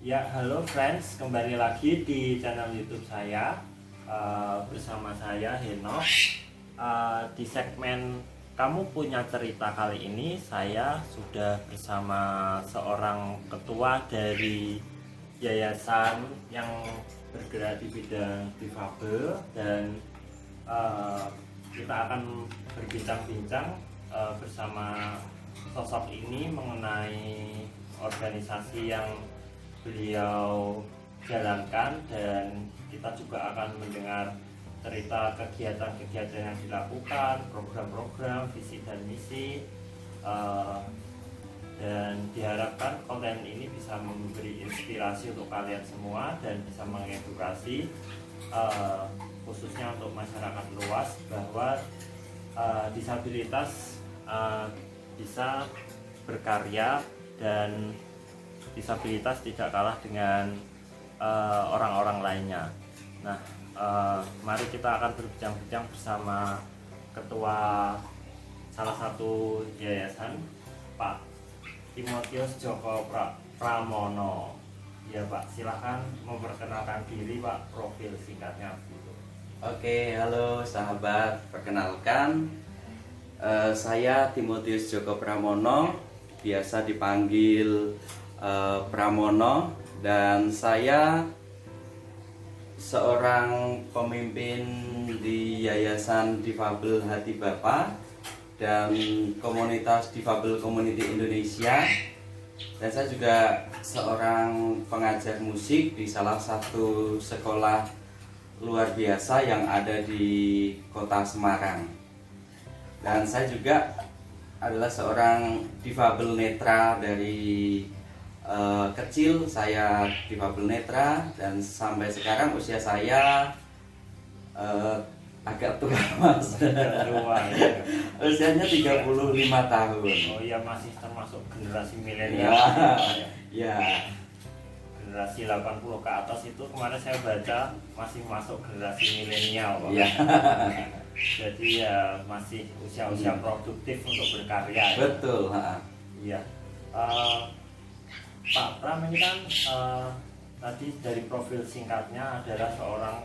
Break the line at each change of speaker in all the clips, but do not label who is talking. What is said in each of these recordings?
Ya, halo friends, kembali lagi di channel YouTube saya. Bersama saya Henok. Di segmen Kamu Punya Cerita kali ini, saya sudah bersama seorang ketua dari yayasan yang bergerak di bidang difabel, dan kita akan berbincang-bincang bersama sosok ini mengenai organisasi yang beliau jalankan, dan kita juga akan mendengar cerita kegiatan-kegiatan yang dilakukan, program-program, visi dan misi, dan diharapkan konten ini bisa memberi inspirasi untuk kalian semua dan bisa mengedukasi, khususnya untuk masyarakat luas, bahwa disabilitas bisa berkarya, dan disabilitas tidak kalah dengan orang-orang lainnya. Nah, mari kita akan berbincang-bincang bersama ketua salah satu yayasan, Pak Timotius Joko Pramono. Ya Pak, silahkan memperkenalkan diri Pak, profil singkatnya gitu.
Oke, halo sahabat, perkenalkan saya Timotius Joko Pramono, biasa dipanggil Pramono, dan saya seorang pemimpin di Yayasan Difabel Hati Bapa dan komunitas Difabel Community Indonesia, dan saya juga seorang pengajar musik di salah satu sekolah luar biasa yang ada di kota Semarang. Dan saya juga adalah seorang difabel netra. Dari kecil saya difabel netra, dan sampai sekarang usia saya agak tua, Mas. Usianya 35 tahun.
Oh iya, masih termasuk generasi milenial.
Ya.
Generasi 80 ke atas itu kemarin saya baca masih masuk generasi milenial.
Ya.
Jadi ya masih usia-usia produktif untuk berkarya.
Betul.
Iya. Pak Pram ini kan tadi dari profil singkatnya adalah seorang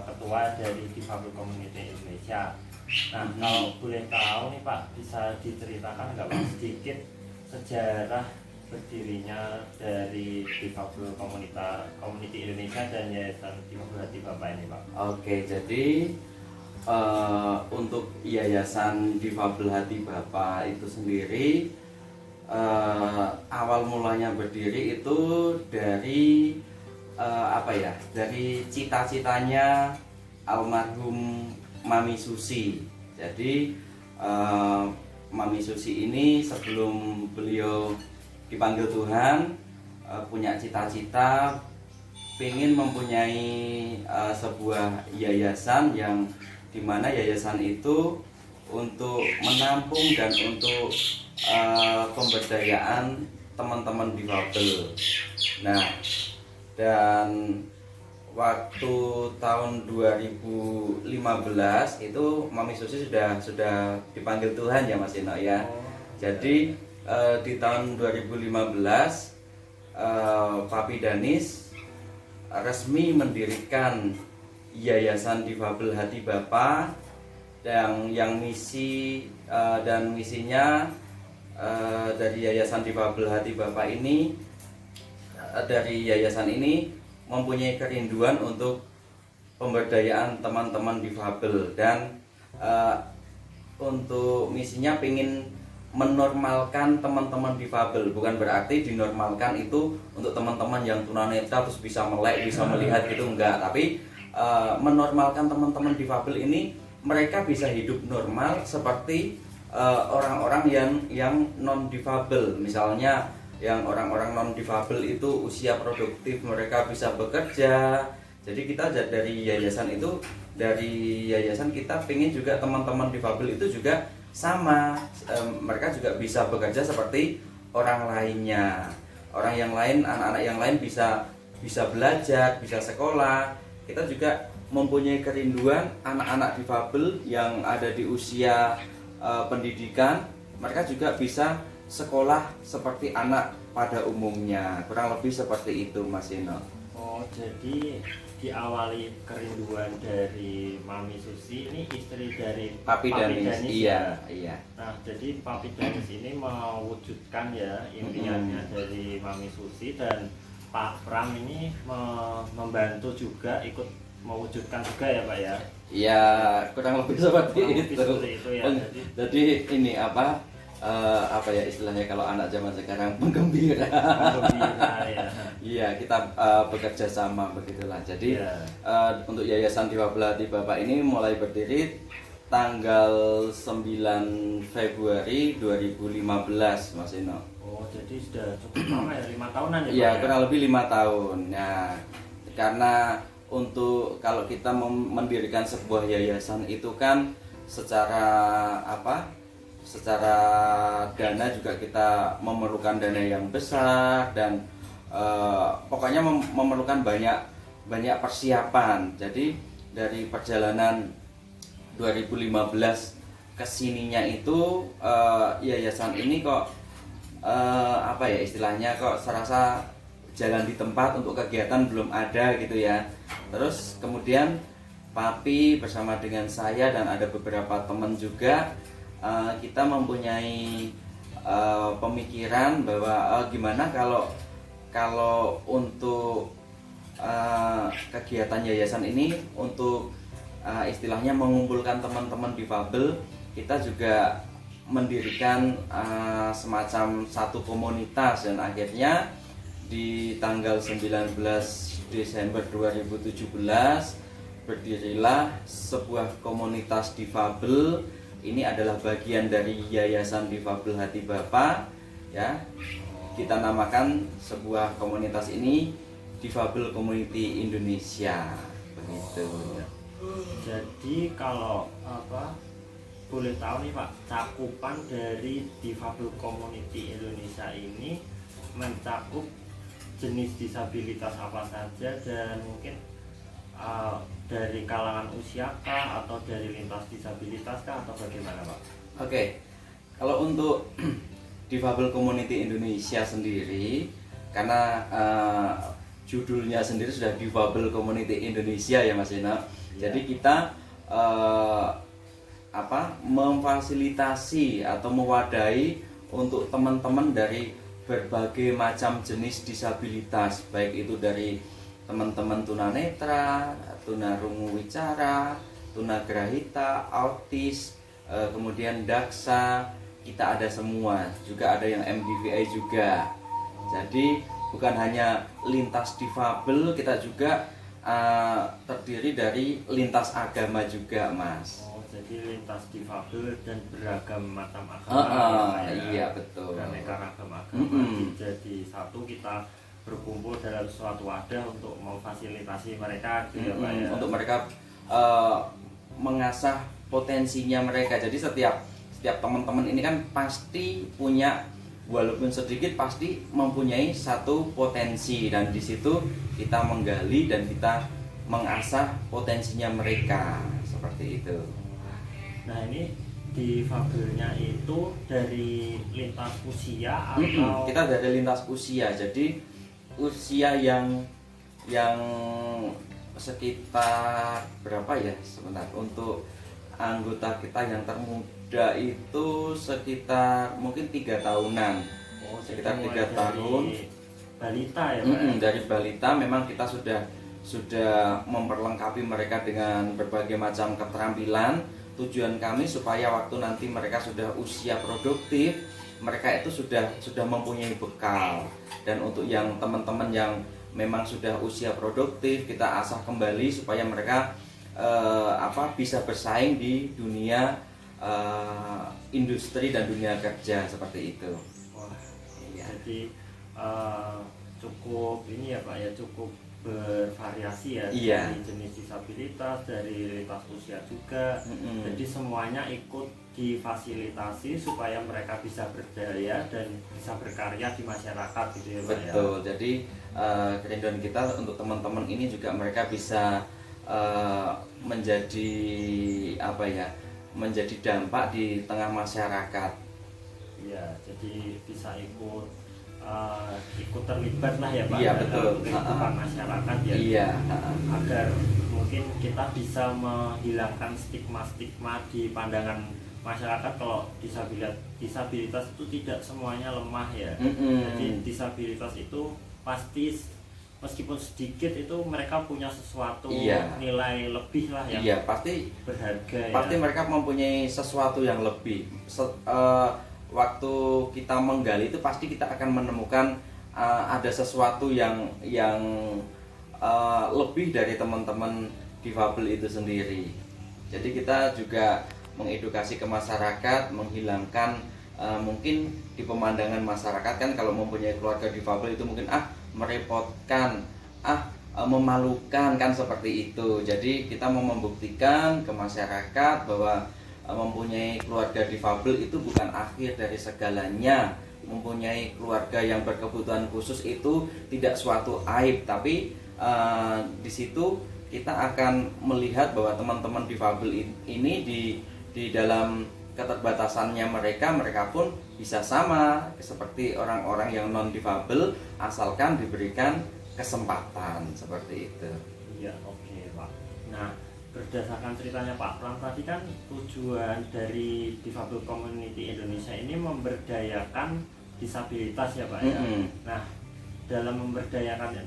ketua dari Difabel Community Indonesia. Nah, kalau boleh tahu nih Pak, bisa diceritakan nggak Pak sedikit sejarah berdirinya dari Difabel Community Indonesia dan Yayasan Difabel Hati Bapa ini Pak?
Oke, jadi untuk Yayasan Difabel Hati Bapa itu sendiri, awal mulanya berdiri itu dari dari cita-citanya almarhum Mami Susi. Jadi Mami Susi ini sebelum beliau dipanggil Tuhan, punya cita-cita pengen mempunyai sebuah yayasan, yang dimana yayasan itu untuk menampung dan untuk pemberdayaan teman-teman difabel. Nah, dan waktu tahun 2015 itu Mami Susi sudah dipanggil Tuhan ya Mas Ino ya. Jadi di tahun 2015 Papi Danis resmi mendirikan Yayasan Difabel Hati Bapa, yang misi dan misinya dari Yayasan Difabel Hati Bapa ini, dari yayasan ini mempunyai kerinduan untuk pemberdayaan teman-teman difabel, dan untuk misinya ingin menormalkan teman-teman difabel. Bukan berarti dinormalkan itu untuk teman-teman yang tunanetra terus bisa melek, bisa melihat gitu, enggak, tapi menormalkan teman-teman difabel ini mereka bisa hidup normal seperti orang-orang yang non difabel. Misalnya yang orang-orang non difabel itu usia produktif, mereka bisa bekerja. Jadi kita dari yayasan itu, dari yayasan kita pengen juga teman-teman difabel itu juga sama, mereka juga bisa bekerja seperti orang lainnya. Orang yang lain, anak-anak yang lain bisa belajar, bisa sekolah. Kita juga mempunyai kerinduan anak-anak difabel yang ada di usia pendidikan, mereka juga bisa sekolah seperti anak pada umumnya. Kurang lebih seperti itu Mas Ino.
Oh, jadi diawali kerinduan dari Mami Susi, ini istri dari
Papi Danis.
ya?
Iya.
Nah, jadi Papi Danis ini mewujudkan ya impiannya dari Mami Susi, dan Pak Pram ini membantu juga, ikut mewujudkan juga ya Pak ya?
Ya kurang lebih seperti
Kurang lebih
itu.
seperti itu ya,
Jadi ini apa ya istilahnya kalau anak zaman sekarang penggembira.
Gembira ya.
Iya, kita bekerja sama begitulah. Jadi
Iya.
untuk Yayasan Difabel Hati Bapak ini mulai berdiri tanggal 9 Februari 2015 Mas Ino.
Oh, jadi sudah cukup lama ya, 5 tahunan ya Pak
Iya,
ya?
kurang lebih 5 tahun. Nah, karena untuk kalau kita mendirikan sebuah yayasan itu kan secara secara dana juga kita memerlukan dana yang besar, dan pokoknya memerlukan banyak persiapan. Jadi dari perjalanan 2015 kesininya itu yayasan ini kok istilahnya kok serasa jalan di tempat untuk kegiatan belum ada gitu ya. Terus kemudian Papi bersama dengan saya dan ada beberapa teman juga, kita mempunyai pemikiran bahwa gimana kalau untuk kegiatan yayasan ini untuk istilahnya mengumpulkan teman-teman difabel, kita juga mendirikan semacam satu komunitas, dan akhirnya di tanggal 19 Desember 2017 berdirilah sebuah komunitas difabel. Ini adalah bagian dari Yayasan Difabel Hati Bapa ya. Kita namakan sebuah komunitas ini Difabel Community Indonesia begitu.
Jadi kalau boleh tahu nih Pak, cakupan dari Difabel Community Indonesia ini mencakup jenis disabilitas apa saja, dan mungkin dari kalangan usia kah, atau dari lintas disabilitas kah, atau bagaimana Pak?
Oke, kalau untuk Difabel Community Indonesia sendiri, karena judulnya sendiri sudah Difabel Community Indonesia ya Mas Ina.
Ya.
Jadi kita memfasilitasi atau mewadahi untuk teman-teman dari berbagai macam jenis disabilitas, baik itu dari teman-teman tunanetra, tunarungu wicara, tunagrahita, autis, kemudian daksa, kita ada semua. Juga ada yang MDVI juga. Jadi bukan hanya lintas difabel, kita juga terdiri dari lintas agama juga, Mas.
Oh, jadi lintas difabel dan beragam macam agama.
Iya betul.
Beraneka ragam agama. Jadi satu, kita berkumpul dalam suatu wadah untuk memfasilitasi mereka gitu ya Pak ya.
Untuk mereka mengasah potensinya mereka. Jadi setiap teman-teman ini kan pasti punya, walaupun sedikit pasti mempunyai satu potensi, dan di situ kita menggali dan kita mengasah potensinya mereka seperti itu.
Nah, ini difabelnya itu dari lintas usia atau
kita dari lintas usia. Jadi usia yang sekitar berapa ya sebentar, untuk anggota kita yang termuda itu sekitar mungkin 3 tahunan.
Oh,
sekitar 3
mulai
tahun
dari balita ya Pak ya?
dari balita. Memang kita sudah memperlengkapi mereka dengan berbagai macam keterampilan. Tujuan kami supaya waktu nanti mereka sudah usia produktif, mereka itu sudah mempunyai bekal. Dan untuk yang teman-teman yang memang sudah usia produktif, kita asah kembali supaya mereka bisa bersaing di dunia industri dan dunia kerja seperti itu.
Wah,
Iya.
jadi cukup ini ya Pak ya, cukup bervariasi ya,
Iya.
dari jenis disabilitas, dari lintas usia juga. Jadi semuanya ikut difasilitasi supaya mereka bisa berdaya dan bisa berkarya di masyarakat gitu ya Pak ya.
Betul. Jadi kerinduan kita untuk teman-teman ini juga mereka bisa menjadi menjadi dampak di tengah masyarakat
Ya, jadi bisa ikut terlibat lah ya Pak,
Iya,
dalam
betul.
kehidupan masyarakat ya.
Iya,
Agar mungkin kita bisa menghilangkan stigma-stigma di pandangan masyarakat kalau disabilitas itu tidak semuanya lemah ya. Jadi disabilitas itu pasti meskipun sedikit itu mereka punya sesuatu nilai lebih lah yang
pasti
berharga
pasti
ya.
mereka mempunyai sesuatu yang lebih. Waktu kita menggali itu pasti kita akan menemukan ada sesuatu yang lebih dari teman-teman difabel itu sendiri. Jadi kita juga mengedukasi ke masyarakat, menghilangkan mungkin di pemandangan masyarakat kan kalau mempunyai keluarga difabel itu mungkin merepotkan, memalukan kan seperti itu. Jadi kita mau membuktikan ke masyarakat bahwa mempunyai keluarga difabel itu bukan akhir dari segalanya. Mempunyai keluarga yang berkebutuhan khusus itu tidak suatu aib, tapi di situ kita akan melihat bahwa teman-teman difabel ini di dalam keterbatasannya mereka pun bisa sama seperti orang-orang yang non difabel asalkan diberikan kesempatan seperti itu.
Iya, oke Pak. Nah, berdasarkan ceritanya Pak Pram tadi kan tujuan dari Difabel Community Indonesia ini memberdayakan disabilitas ya Pak ya. Nah, dalam memberdayakan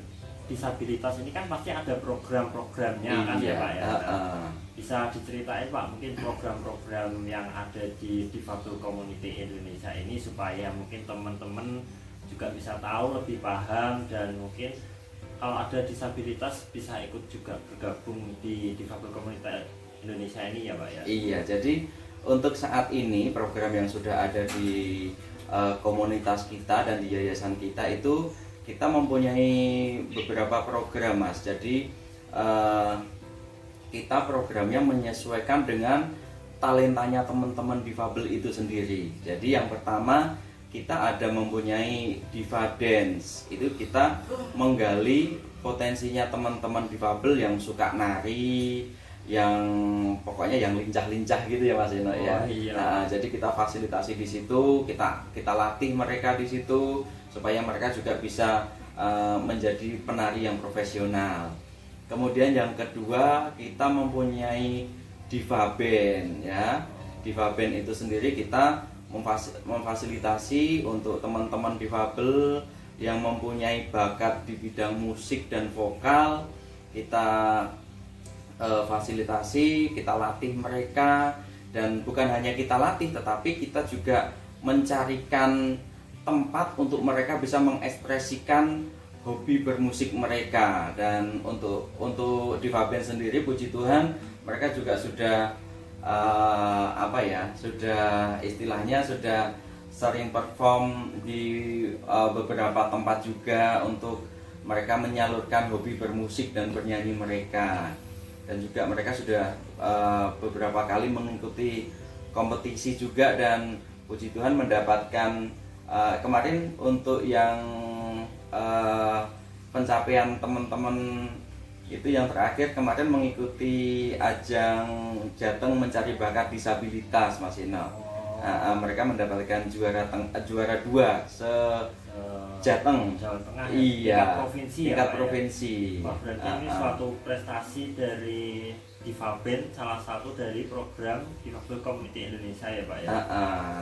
disabilitas ini kan pasti ada program-programnya kan ya Pak ya. Nah, bisa diceritain Pak mungkin program-program yang ada di Difabel Community Indonesia ini supaya mungkin teman-teman juga bisa tahu, lebih paham, dan mungkin kalau ada disabilitas bisa ikut juga bergabung di Difabel Community Indonesia ini ya Pak ya.
Iya, jadi untuk saat ini program yang sudah ada di komunitas kita dan di yayasan kita itu kita mempunyai beberapa program Mas. Jadi kita programnya menyesuaikan dengan talentanya teman-teman difabel itu sendiri. Jadi yang pertama kita ada mempunyai Diva Dance. Itu kita menggali potensinya teman-teman difabel yang suka nari, yang pokoknya yang lincah-lincah gitu ya Mas Eno ya.
Iya.
Nah, jadi kita fasilitasi di situ, kita latih mereka di situ supaya mereka juga bisa menjadi penari yang profesional. Kemudian yang kedua kita mempunyai Diva Band ya. Diva Band itu sendiri kita memfasilitasi untuk teman-teman difabel yang mempunyai bakat di bidang musik dan vokal. Kita fasilitasi, kita latih mereka, dan bukan hanya kita latih tetapi kita juga mencarikan tempat untuk mereka bisa mengekspresikan hobi bermusik mereka. Dan untuk Diva Band sendiri puji Tuhan mereka juga sudah sudah istilahnya sudah sering perform di beberapa tempat juga untuk mereka menyalurkan hobi bermusik dan bernyanyi mereka. Dan juga mereka sudah beberapa kali mengikuti kompetisi juga, dan puji Tuhan mendapatkan kemarin untuk yang pencapaian teman-teman itu yang terakhir kemarin mengikuti ajang Jateng Mencari Bakat Disabilitas Mas Ino. Mereka mendapatkan juara 2 Jateng,
Jawa Tengah,
iya,
tingkat provinsi
tingkat
ya,
provinsi.
Wah, berarti ini suatu prestasi dari Diva Band, salah satu dari program Difabel Community Indonesia ya Pak ya.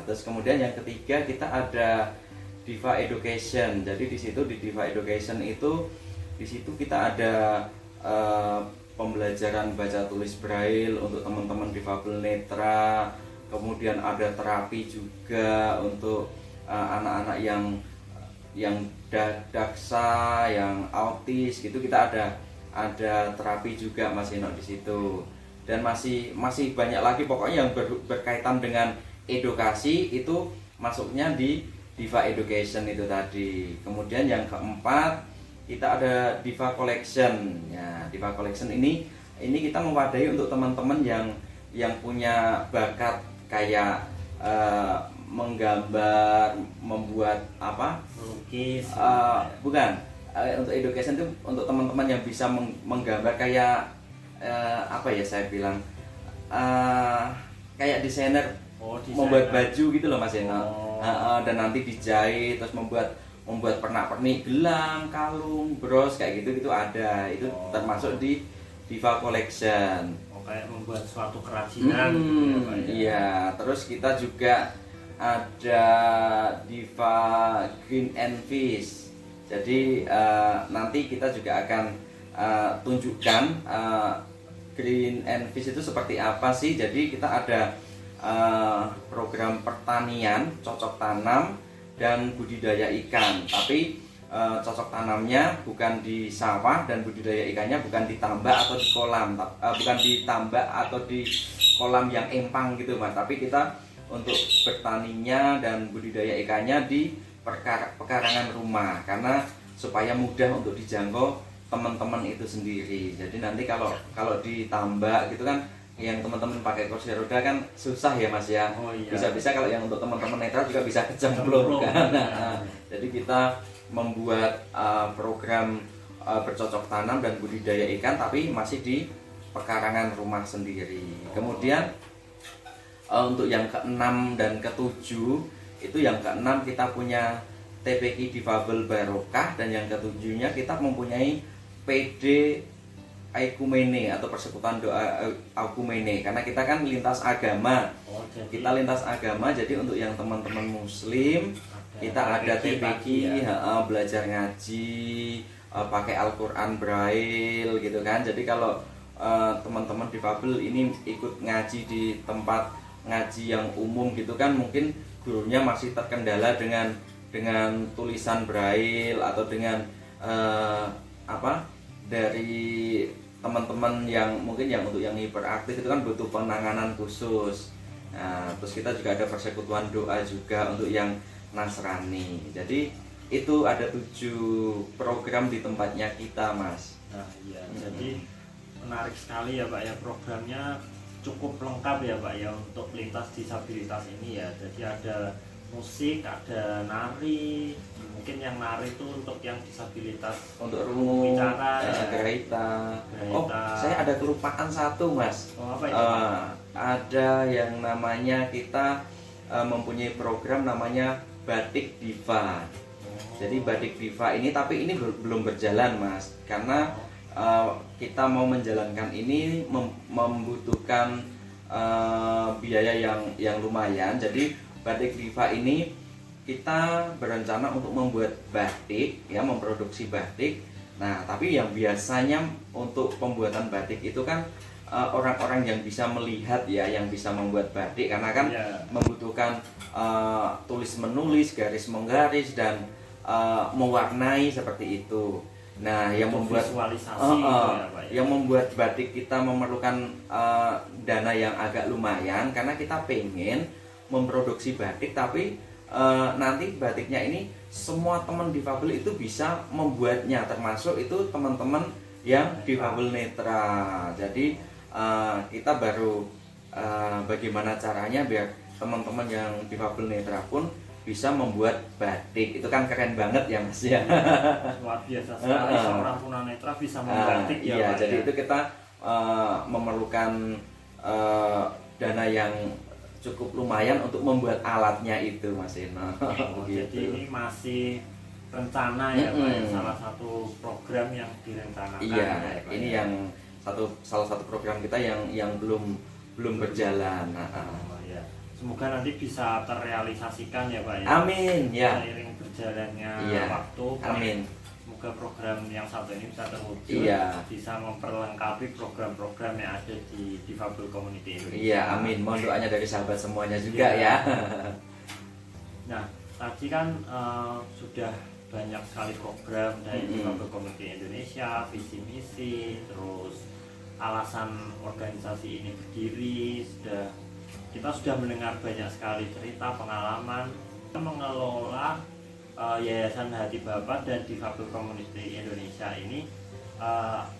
Terus kemudian yang ketiga kita ada Diva Education. Jadi di situ di Diva Education itu di situ kita ada pembelajaran baca tulis braille untuk teman-teman difabel netra. Kemudian ada terapi juga untuk anak-anak yang daksa, yang autis gitu. Kita ada terapi juga Mas Eno di situ. Dan masih banyak lagi pokoknya yang berkaitan dengan edukasi itu masuknya di Diva Education itu tadi. Kemudian yang keempat kita ada Diva Collection. Ya, Diva Collection ini kita mewadahi untuk teman-teman yang punya bakat kayak menggambar, membuat
melukis.
Bukan. Untuk education itu untuk teman-teman yang bisa menggambar kayak saya bilang kayak desainer
Oh,
membuat
desainer.
baju gitu loh Mas ya.
Oh.
Dan nanti dijahit terus membuat pernak-pernik gelang, kalung, bros kayak gitu ada. Itu
Oh.
termasuk di Diva Collection.
Oh, kayak membuat suatu kerajinan gitu ya, Pak, ya.
Iya, terus kita juga ada Diva Green and Fish. Jadi nanti kita juga akan tunjukkan Green and Fish itu seperti apa sih. Jadi kita ada program pertanian, cocok tanam dan budidaya ikan. Tapi cocok tanamnya bukan di sawah dan budidaya ikannya bukan di tambak atau di kolam, bukan di tambak atau di kolam yang empang gitu Mas. Tapi kita untuk bertaninya dan budidaya ikannya di pekarangan rumah, karena supaya mudah untuk dijangkau teman-teman itu sendiri. Jadi nanti kalau di tambak gitu kan, yang teman-teman pakai kursi roda kan susah ya Mas ya.
Oh, iya.
Bisa-bisa kalau yang untuk teman-teman netra juga bisa kecemplung kan. Jadi kita membuat program bercocok tanam dan budidaya ikan tapi masih di pekarangan rumah sendiri. Kemudian untuk yang ke-6 dan ke-7 itu, yang ke-6 kita punya TPQ Difabel Barokah, dan yang ke-7-nya kita mempunyai PD Aikumene atau Persekutuan Doa Aikumene, karena kita kan lintas agama.
Oh, jadi
Kita lintas agama, jadi untuk yang teman-teman muslim kita ada TPQ belajar ngaji, pakai Al-Qur'an Braille gitu kan. Jadi kalau teman-teman difabel ini ikut ngaji di tempat ngaji yang umum gitu kan, mungkin gurunya masih terkendala dengan tulisan Braille atau dengan dari teman-teman yang mungkin yang untuk yang hiperaktif itu kan butuh penanganan khusus. Nah, terus kita juga ada persekutuan doa juga untuk yang Nasrani. Jadi itu ada 7 program di tempatnya kita Mas.
Nah, iya. Jadi menarik sekali ya Pak ya, programnya cukup lengkap ya Pak ya untuk lintas disabilitas ini ya. Jadi ada musik, ada nari, mungkin yang nari itu untuk yang disabilitas
Untuk rungu,
bicara,
geraita. Oh,
Geraita.
saya ada kelupaan satu Mas.
Oh, apa itu Pak?
Ada yang namanya kita mempunyai program namanya Batik Diva. Jadi Batik Diva ini, tapi ini belum berjalan Mas, karena kita mau menjalankan ini membutuhkan biaya yang lumayan. Jadi Batik Diva ini kita berencana untuk membuat batik ya, memproduksi batik. Nah, tapi yang biasanya untuk pembuatan batik itu kan orang-orang yang bisa melihat ya, yang bisa membuat batik, karena kan membutuhkan tulis menulis, garis menggaris, dan mewarnai seperti itu. Nah, yang membuat
visualisasi gitu ya, Pak, ya.
yang membuat batik kita memerlukan dana yang agak lumayan, karena kita pengen memproduksi batik tapi nanti batiknya ini semua teman difabel itu bisa membuatnya, termasuk itu teman-teman yang difabel netra. Jadi kita baru bagaimana caranya biar teman-teman yang difabel netra pun bisa membuat batik. Itu kan keren banget ya Mas ya.
Luar biasa sekali seorang tunanetra bisa membatik ya
iya,
Pak,
jadi
ya.
itu kita memerlukan dana yang cukup lumayan untuk membuat alatnya itu Mas Eno.
Oh,
Gitu.
jadi ini masih rencana ya Pak, ya, salah satu program yang direncanakan.
Iya,
ya, Pak,
ini
ya.
yang salah satu program kita yang belum berjalan.
Oh, ya. Semoga nanti bisa terrealisasikan ya Pak ya.
Amin ya.
Seiring berjalannya
Iya.
waktu.
Amin.
Semoga program yang satu ini bisa terwujud,
Iya.
bisa memperlengkapi program-program yang ada di Difabel Community Indonesia.
Iya, amin. Mohon doanya dari sahabat semuanya juga ya.
Nah, tadi kan sudah banyak sekali program dari Difabel Community Indonesia, visi misi, terus alasan organisasi ini berdiri, kita sudah mendengar banyak sekali cerita pengalaman mengelola Yayasan Hati Bapa dan Difabel Community Indonesia ini.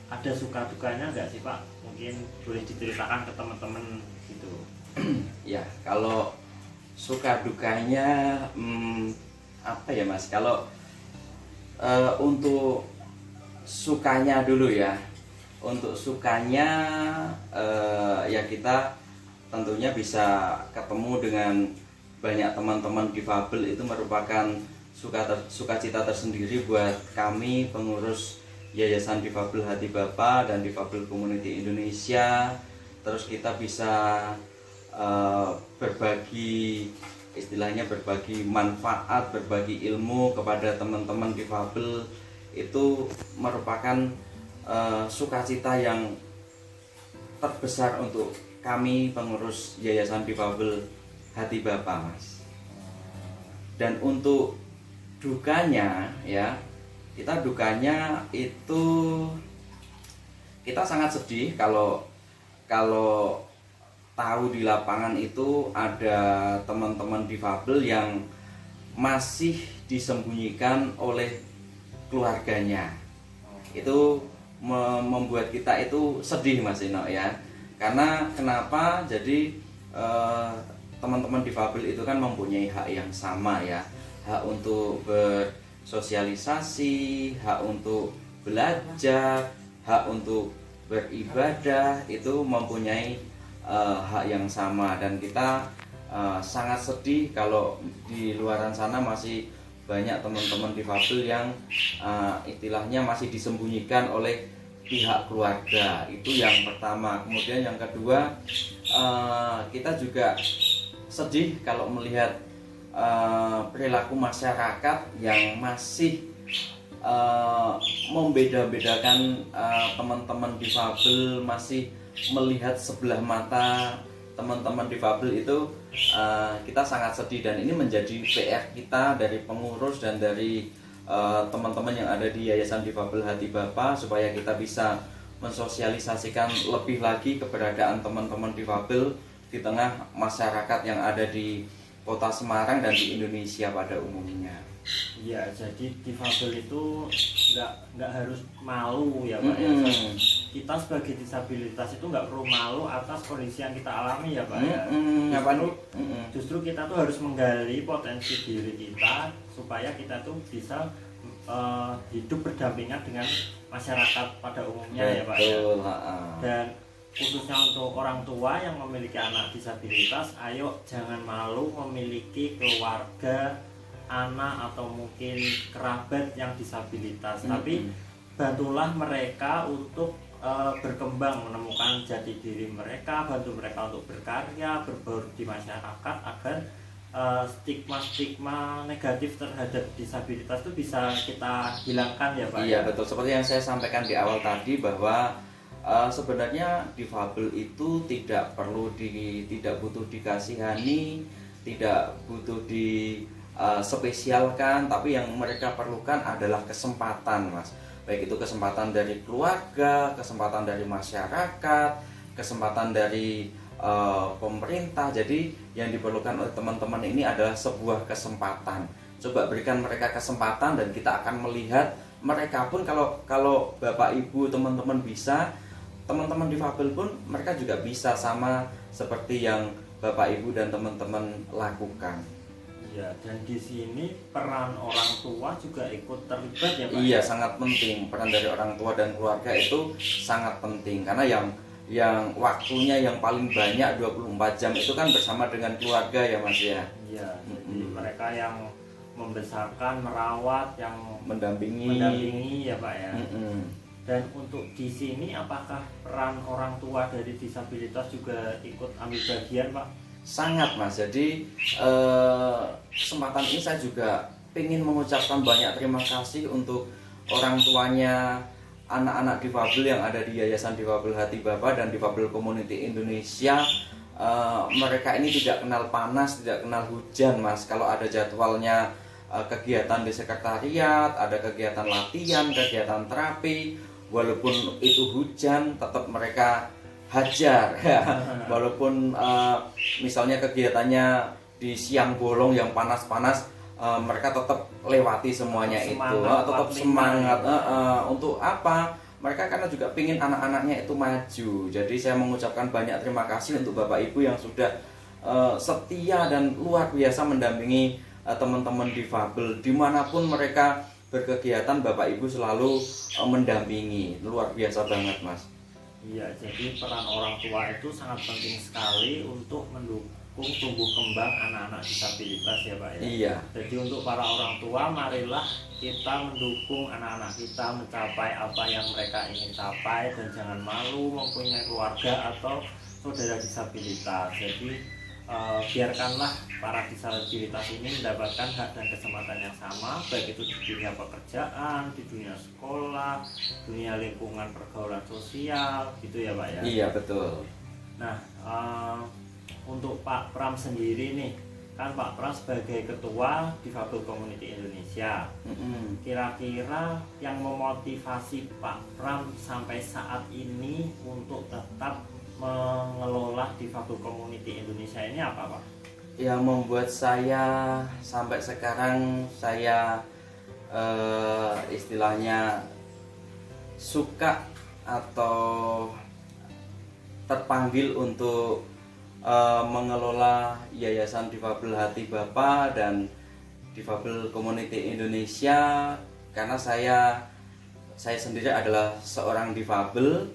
Ada suka dukanya nggak sih Pak? Mungkin boleh diceritakan ke teman-teman gitu.
Ya, kalau suka dukanya apa ya Mas? Kalau untuk sukanya dulu ya. Untuk sukanya ya kita tentunya bisa ketemu dengan banyak teman-teman difabel itu merupakan sukacita tersendiri buat kami pengurus Yayasan Difabel Hati Bapa dan Difabel Community Indonesia. Terus kita bisa berbagi, istilahnya berbagi manfaat, berbagi ilmu kepada teman-teman difabel. Itu merupakan sukacita yang terbesar untuk kami pengurus Yayasan Difabel Hati Bapa, Mas. Dan untuk dukanya ya, dukanya itu kita sangat sedih kalau tahu di lapangan itu ada teman-teman difabel yang masih disembunyikan oleh keluarganya. Itu membuat kita itu sedih, Mas Ino ya. Karena kenapa? Jadi teman-teman difabel itu kan mempunyai hak yang sama ya, hak untuk bersosialisasi, hak untuk belajar, hak untuk beribadah, itu mempunyai hak yang sama. Dan kita sangat sedih kalau di luaran sana masih banyak teman-teman difabel yang istilahnya masih disembunyikan oleh pihak keluarga. Itu yang pertama. Kemudian yang kedua, kita juga sedih kalau melihat perilaku masyarakat yang masih membeda-bedakan teman-teman difabel, masih melihat sebelah mata teman-teman difabel itu. Kita sangat sedih, dan ini menjadi PR kita dari pengurus dan dari teman-teman yang ada di Yayasan Difabel Hati Bapa, supaya kita bisa mensosialisasikan lebih lagi keberadaan teman-teman difabel di tengah masyarakat yang ada di Kota Semarang dan di Indonesia pada umumnya.
Iya, jadi difabel itu nggak harus malu ya Pak. Ya. Kita sebagai disabilitas itu nggak perlu malu atas kondisi yang kita alami ya Pak ya. Justru kita tuh harus menggali potensi diri kita supaya kita tuh bisa hidup berdampingan dengan masyarakat pada umumnya.
Betul,
ya Pak ya. Dan khususnya untuk orang tua yang memiliki anak disabilitas, ayo jangan malu memiliki keluarga, anak atau mungkin kerabat yang disabilitas. Tapi bantulah mereka untuk berkembang, menemukan jati diri mereka, bantu mereka untuk berkarya, berbaur di masyarakat agar stigma-stigma negatif terhadap disabilitas itu bisa kita hilangkan ya Pak.
Iya betul, seperti yang saya sampaikan di awal tadi bahwa sebenarnya difabel itu tidak butuh dikasihani, tidak butuh spesialkan, tapi yang mereka perlukan adalah kesempatan, Mas. Baik itu kesempatan dari keluarga, kesempatan dari masyarakat, kesempatan dari pemerintah. Jadi yang diperlukan oleh teman-teman ini adalah sebuah kesempatan. Coba berikan mereka kesempatan, dan kita akan melihat mereka pun kalau Bapak Ibu teman-teman bisa, teman-teman difabel pun mereka juga bisa sama seperti yang Bapak Ibu dan teman-teman lakukan.
Ya, dan di sini peran orang tua juga ikut terlibat ya Pak?
Iya, sangat penting. Peran dari orang tua dan keluarga itu sangat penting, karena yang waktunya yang paling banyak 24 jam itu kan bersama dengan keluarga ya Mas ya.
Iya, jadi mereka yang membesarkan, merawat, yang
mendampingi
ya Pak ya. Dan untuk di sini apakah peran orang tua dari disabilitas juga ikut ambil bagian Pak?
Sangat Mas. Jadi kesempatan ini saya juga ingin mengucapkan banyak terima kasih untuk orang tuanya anak-anak difabel yang ada di Yayasan Difabel Hati Bapa dan Difabel Community Indonesia. Mereka ini tidak kenal panas, tidak kenal hujan Mas. Kalau ada jadwalnya kegiatan di sekretariat, ada kegiatan latihan, kegiatan terapi, walaupun itu hujan tetap mereka hajar ya. Walaupun misalnya kegiatannya di siang bolong yang panas-panas, mereka tetap lewati semuanya, tetap semangat. Untuk apa? Mereka karena juga ingin anak-anaknya itu maju. Jadi saya mengucapkan banyak terima kasih untuk Bapak Ibu yang sudah setia dan luar biasa mendampingi teman-teman difabel dimanapun mereka berkegiatan. Bapak Ibu selalu mendampingi, luar biasa banget Mas.
Iya, jadi peran orang tua itu sangat penting sekali untuk mendukung tumbuh kembang anak-anak disabilitas ya Pak ya.
Iya.
Jadi untuk para orang tua, marilah kita mendukung anak-anak kita mencapai apa yang mereka ingin capai, dan jangan malu mempunyai keluarga atau saudara disabilitas. Jadi biarkanlah para disabilitas ini mendapatkan hak dan kesempatan yang sama, baik itu di dunia pekerjaan, di dunia sekolah, dunia lingkungan pergaulan sosial, gitu ya Pak ya.
Iya betul.
Nah, untuk Pak Pram sendiri nih, kan Pak Pram sebagai Ketua Difabel Community Indonesia, kira-kira yang memotivasi Pak Pram sampai saat ini untuk tetap mengelola Difabel Community Indonesia ini apa Pak?
Yang membuat saya sampai sekarang saya istilahnya suka atau terpanggil untuk mengelola Yayasan Difabel Hati Bapa dan Difabel Community Indonesia, karena saya sendiri adalah seorang difabel,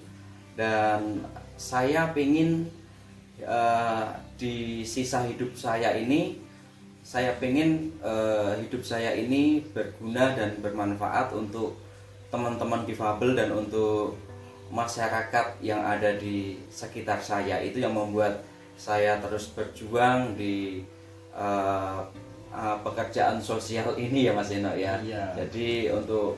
dan saya ingin di sisa hidup saya ini, saya ingin hidup saya ini berguna dan bermanfaat untuk teman-teman difabel dan untuk masyarakat yang ada di sekitar saya. Itu yang membuat saya terus berjuang di pekerjaan sosial ini ya Mas Eno ya.
Iya.
Jadi untuk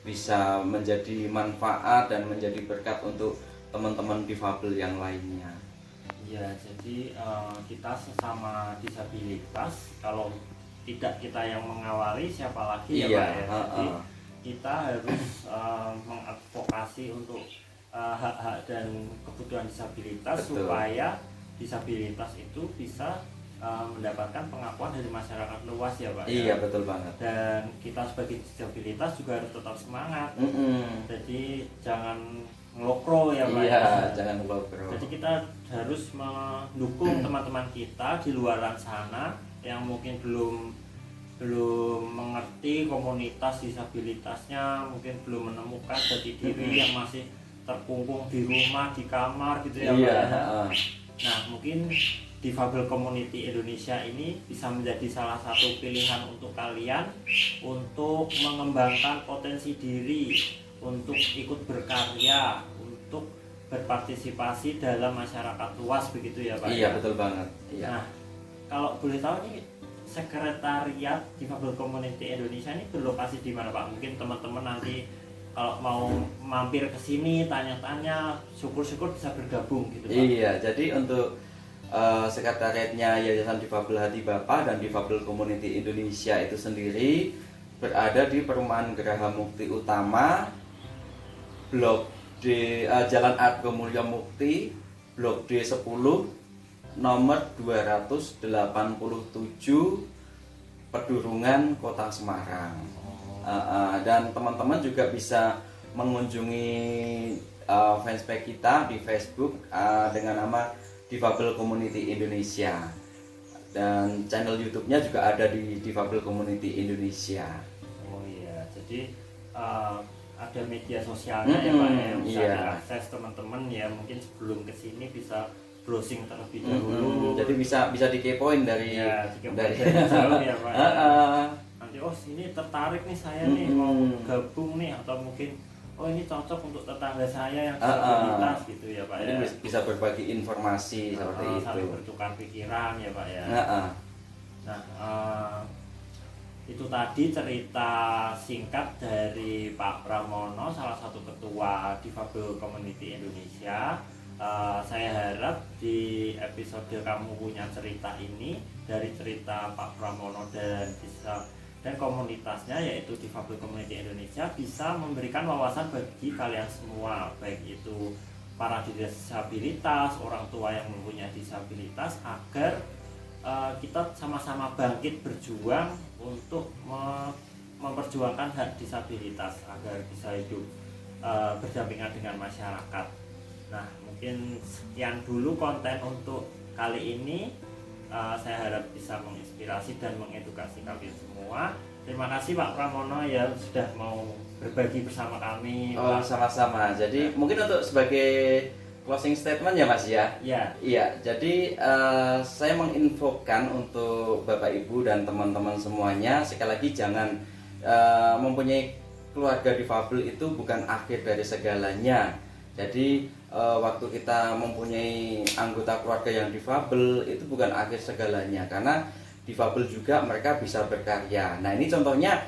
bisa menjadi manfaat dan menjadi berkat untuk teman-teman difabel yang lainnya.
Ya, jadi kita sesama disabilitas, kalau tidak kita yang mengawali, siapa lagi ya Pak ya. Jadi kita harus mengadvokasi untuk hak-hak dan kebutuhan disabilitas. Betul. Supaya disabilitas itu bisa mendapatkan pengakuan dari masyarakat luas ya Pak.
Iya betul banget.
Dan kita sebagai disabilitas juga harus tetap semangat. Jadi jangan ngelokro ya Pak.
Iya, jangan ngelokro.
Jadi kita harus mendukung teman-teman kita di luar sana yang mungkin belum mengerti komunitas disabilitasnya, mungkin belum menemukan jati diri, yang masih terkungkung di rumah, di kamar gitu ya Pak. Nah, mungkin Difabel Community Indonesia ini bisa menjadi salah satu pilihan untuk kalian untuk mengembangkan potensi diri, untuk ikut berkarya, untuk berpartisipasi dalam masyarakat luas begitu ya Pak.
Iya betul banget. Iya.
Nah, kalau boleh tahu nih, sekretariat Difabel Community Indonesia ini berlokasi di mana Pak? Mungkin teman-teman nanti kalau mau mampir ke sini tanya-tanya, syukur-syukur bisa bergabung gitu Pak.
Iya, jadi untuk sekretariatnya Yayasan Difabel Hati Bapa dan Difabel Community Indonesia itu sendiri berada di Perumahan Geraha Mukti Utama, Blok D, Jalan Argo Mulyo Mukti, Blok D10, nomor 287, Pedurungan, Kota Semarang. Dan teman-teman juga bisa mengunjungi fanspage kita di Facebook dengan nama Difabel Community Indonesia, dan channel YouTube-nya juga ada di Difabel Community Indonesia.
Oh iya, jadi ada media sosialnya ya Pak yang bisa diakses teman-teman ya, mungkin sebelum kesini bisa browsing terlebih dahulu.
Jadi bisa dikepoin dari
jauh ya Pak. Nanti sini tertarik nih saya nih mau gabung nih, atau mungkin ini cocok untuk tetangga saya yang disabilitas gitu ya Pak.
Jadi
ya.
Bisa berbagi informasi seperti itu.
Saling bertukar pikiran ya Pak ya. Nah, itu tadi cerita singkat dari Pak Pramono, salah satu ketua Difabel Community Indonesia. Saya harap di episode Kamu Punya Cerita ini, dari cerita Pak Pramono dan komunitasnya yaitu Difabel Community Indonesia, bisa memberikan wawasan bagi kalian semua, baik itu para disabilitas, orang tua yang mempunyai disabilitas, agar kita sama-sama bangkit berjuang untuk memperjuangkan hak disabilitas agar bisa hidup berdampingan dengan masyarakat. Nah, mungkin sekian dulu konten untuk kali ini. Saya harap bisa menginspirasi dan mengedukasi kalian semua. terima kasih Pak Pramono ya sudah mau berbagi bersama kami.
Oh,
Pak.
sama-sama. Jadi mungkin untuk sebagai closing statement ya Mas ya.
Ya,
Iya, jadi saya menginfokan untuk Bapak Ibu dan teman-teman semuanya, sekali lagi jangan mempunyai keluarga difabel itu bukan akhir dari segalanya. Jadi waktu kita mempunyai anggota keluarga yang difabel itu bukan akhir segalanya, karena difabel juga mereka bisa berkarya. Nah ini contohnya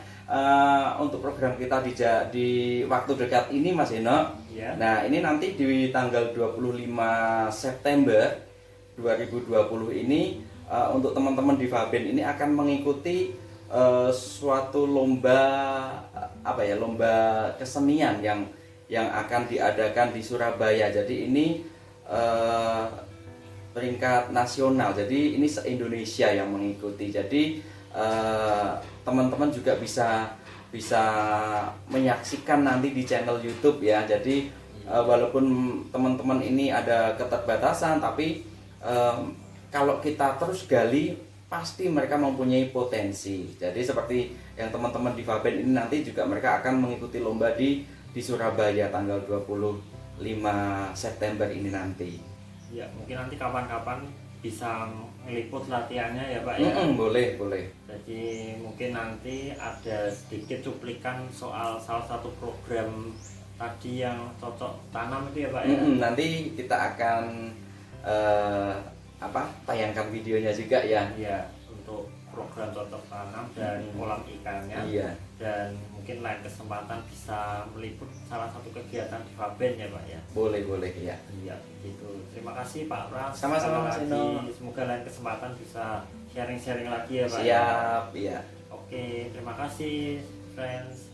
untuk program kita di waktu dekat ini Mas Eno.
ya.
Nah ini nanti di tanggal 25 September 2020 ini untuk teman-teman difabel ini akan mengikuti suatu lomba lomba kesenian yang akan diadakan di Surabaya. Jadi ini peringkat nasional, jadi ini se-Indonesia yang mengikuti. Jadi teman-teman juga bisa menyaksikan nanti di channel YouTube ya. Jadi walaupun teman-teman ini ada keterbatasan, tapi kalau kita terus gali pasti mereka mempunyai potensi. Jadi seperti yang teman-teman difabel ini nanti juga mereka akan mengikuti lomba di Surabaya tanggal 25 September ini nanti.
Ya, mungkin nanti kapan-kapan bisa meliput latihannya ya Pak ya.
Boleh.
Jadi mungkin nanti ada sedikit cuplikan soal salah satu program tadi yang cocok tanam itu ya Pak ya.
Nanti kita akan tayangkan videonya juga ya.
Iya, untuk program cocok tanam dan kolam ikannya.
Iya.
Dan mungkin lain kesempatan bisa meliput salah satu kegiatan di Faben ya Pak ya.
Boleh ya.
Iya, gitu. Terima kasih Pak Pras.
Sama-sama, Mas
Sekali
Eno.
lagi, semoga lain kesempatan bisa sharing-sharing lagi ya Pak.
Siap, iya.
Oke, terima kasih friends.